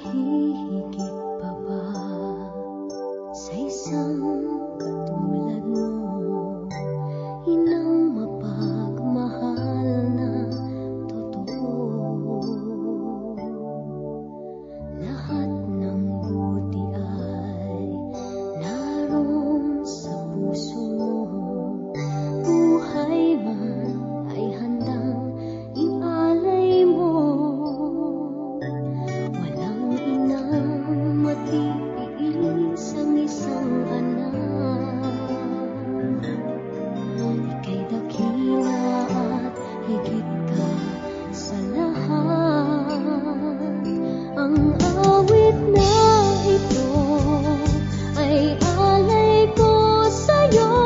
Hihigit pa ba sa isang katulad mo, inang mapagmahal na totoo? Lahat ng buti ay naroon sa puso mo, buhay man ay handang ialay mo. Walang inang matiis ang isang anak. Ika'y dakila at higit ka sa lahat. Ang awit na ito ay alay ko sa'yo.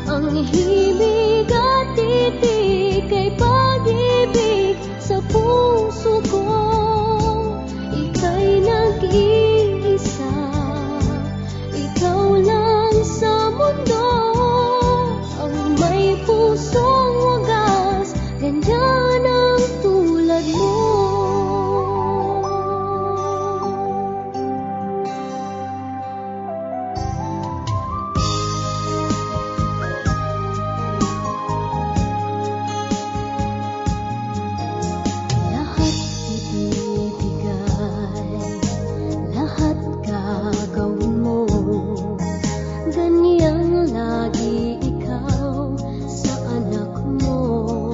Ang himig at titik ay pag-ibig sa puso ko. Ika'y nag-iisa, ikaw lang sa mundo. Ang may pusong wagas, ganyan ang tulad mo. Lahat ibibigay, lahat gagawin mo. Ganyang lagi ikaw sa anak mo.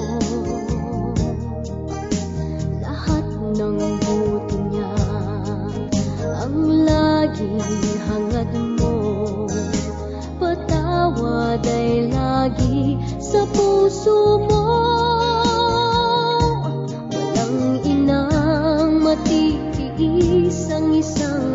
Lahat ng buti niya ang laging hangad mo. Patawad ay lagi sa puso mo. Walang inang matiis ang isang